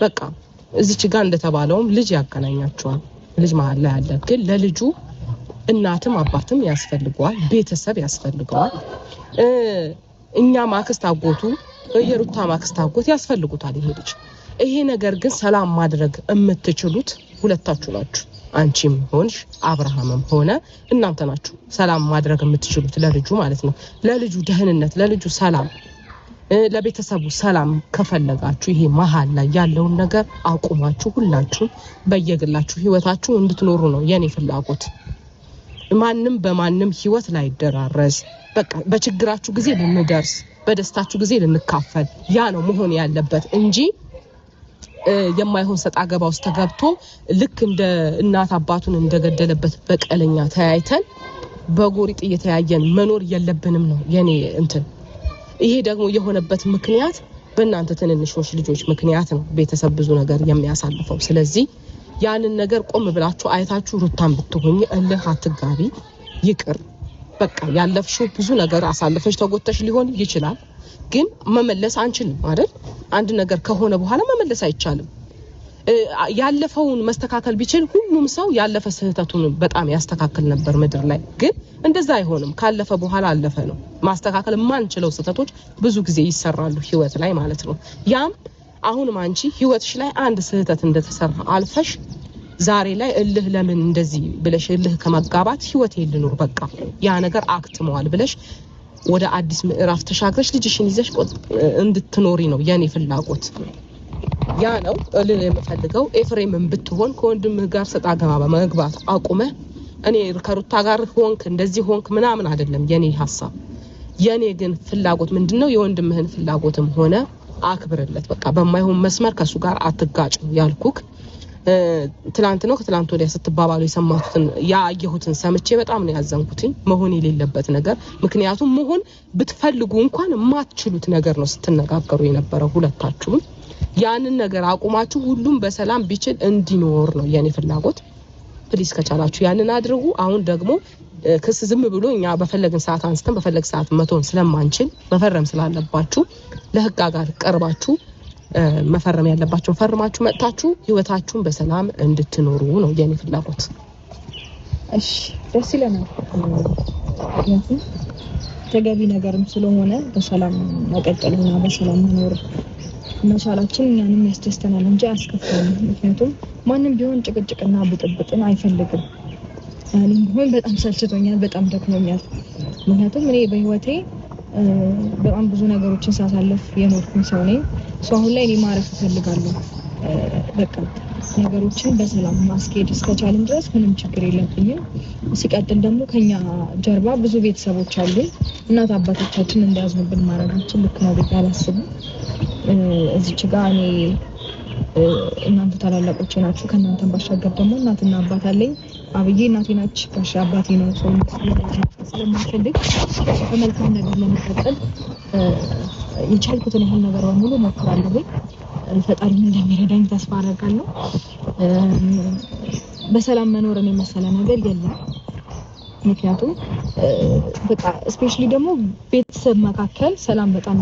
በቃ እዚች ጋር እንደተባለውም ልጅ ያገናኛቸዋል ልጅ መሃል ላይ አለ ግን ለልጁ እናትም አባትም ያስፈልገዋል ቤተሰብ ያስፈልገዋል እኛ ማክስት አጎቱ የሩታ ማክስት አጎት ያስፈልጉታል ይሄ ነገር ግን ሰላም ማድረግ የምትችሉት ሁለታችሁ ናችሁ አንቺም ሆንሽ አብርሃምም ሆነ እናንተ ናችሁ ሰላም ማድረግ የምትችሉት ለልጁ ማለት ነው ለልጁ ደህንነት ለልጁ ሰላም ለቤተሰቡ ሰላም ከፈለጋችሁ ይሄ መሃል ላይ ያለውን ነገር አቁማችሁ ሁላችሁ በየግላችሁ ህይወታችሁ እንድትኖሩ ነው የኔ ፍላጎት ማንንም በማንንም ህይወት ላይ ደራረስ በቃ በችግራችሁ ጊዜ ልንደርስ በደስታችሁ ጊዜ ልንካፈል ያ ነው መሆን ያለበት እንጂ የማይሆን ሰጣ ገባ ውስጥ ተገብቶ ልክ እንደ እናት አባቱን እንደገደለበት በቀለኛ ተያይተን በጎሪጥ እየተያየን መኖር የለብንም ነው የኔ እንትን ይሄ ደግሞ የሆነበት ምክንያት በእናንተ ትንንሾች ልጆች ምክንያት ነው ቤተሰብ ብዙ ነገር የሚያሳልፈው ስለዚህ ያንን ነገር ቆም ብላችሁ አይታችሁ ሩታን ብትሆኚ እልህ አትጋቢ ይቅር በቃ ያለፍሽው ብዙ ነገር አሳልፈሽ ተጎተሽ ሊሆን ይችላል ግን መመለስ አንችልም አይደል አንድ ነገር ከሆነ በኋላ መመለስ አይቻልም ያለፈውን መስተካከል ቢችል ሁሉም ሰው ያለፈ ስህተቱን በጣም ያስተካክል ነበር ምድር ላይ ግን እንደዛ አይሆንም ካለፈ በኋላ አለፈ ነው ማስተካከል ማንችለው ስህተቶች ብዙ ጊዜ ይሰራሉ ህይወት ላይ ማለት ነው ያም አሁን ማንቺ ህይወትሽ ላይ አንድ ስህተት እንደተሰራ አልፈሽ ዛሬ ላይ እልህ ለምን እንደዚህ ብለሽ እልህ ከመጋባት ህይወት ይልኑር በቃ ያ ነገር አክትመዋል ብለሽ ወደ አዲስ ምዕራፍ ተሻግረሽ ልጅሽን ይዘሽ እንድትኖሪ ነው የኔ ፍላጎት ያ ነው እልህ የምፈልገው ኤፍሬምን ብትሆን ከወንድምህ ጋር ሰጣ ገባ መግባት አቁመ እኔ ከሩታ ጋር ሆንክ እንደዚህ ሆንክ ምናምን አይደለም የኔ ሐሳብ የኔ ግን ፍላጎት ምንድነው የወንድምህን ፍላጎትም ሆነ አክብርለት በቃ በማይሆን መስመር ከሱ ጋር አትጋጭ ያልኩክ ትላንት ነው ከትላንት ወዲያ ስትባባሉ የሰማሁትን ያየሁትን ሰምቼ በጣም ነው ያዘንኩትኝ መሆን የሌለበት ነገር ምክንያቱም መሆን ብትፈልጉ እንኳን ማትችሉት ነገር ነው ስትነጋገሩ የነበረው ሁለታችሁም ያንን ነገር አቁማችሁ ሁሉም በሰላም ቢችል እንዲኖር ነው የኔ ፍላጎት ፕሊስ ከቻላችሁ ያንን አድርጉ አሁን ደግሞ ክስ ዝም ብሎ እኛ በፈለግን ሰዓት አንስተን በፈለግ ሰዓት መቶን ስለማንችል መፈረም ስላለባችሁ ለህግ ጋር ቀርባችሁ መፈረም ያለባችሁ ፈርማችሁ መጣችሁ ህይወታችሁን በሰላም እንድትኖሩ ነው የኔ ፍላጎት እሺ ደስ ይለናል ተገቢ ነገርም ስለሆነ በሰላም መቀጠልና በሰላም መኖር መቻላችን እኛንም ያስደስተናል እንጂ አያስከፋንም ምክንያቱም ማንንም ቢሆን ጭቅጭቅና ብጥብጥን አይፈልግም እኔም ቢሆን በጣም ሰልችቶኛል በጣም ደክሞኛል ምክንያቱም እኔ በህይወቴ በጣም ብዙ ነገሮችን ሳሳልፍ የኖርኩኝ ሰው ነኝ አሁን ላይ እኔ ማረፍ እፈልጋለሁ በቃ ነገሮችን በሰላም ማስኬድ እስከቻልን ድረስ ምንም ችግር የለብኝም ሲቀጥል ደግሞ ከኛ ጀርባ ብዙ ቤተሰቦች አሉ እናት አባቶቻችን እንዲያዝኑብን ማረጋችን ልክ ነው ብዬ አላስብም እዚች ጋር እኔ እናንተ ታላላቆቼ ናችሁ ከእናንተም ባሻገር ደግሞ እናትና አባት አለኝ አብዬ እናቴ ናች ጋሽ አባቴ ነው ሰው ስለማልፈልግ በመልካም ነገር ለመቀጠል የቻልኩትን ያህል ነገር በሙሉ ሞክራለሁ ፈጣሪ እንደሚረዳኝ ተስፋ አደርጋለሁ በሰላም መኖርን የመሰለ ነገር የለም ምክንያቱም በቃ ስፔሻሊ ደግሞ ቤተሰብ መካከል ሰላም በጣም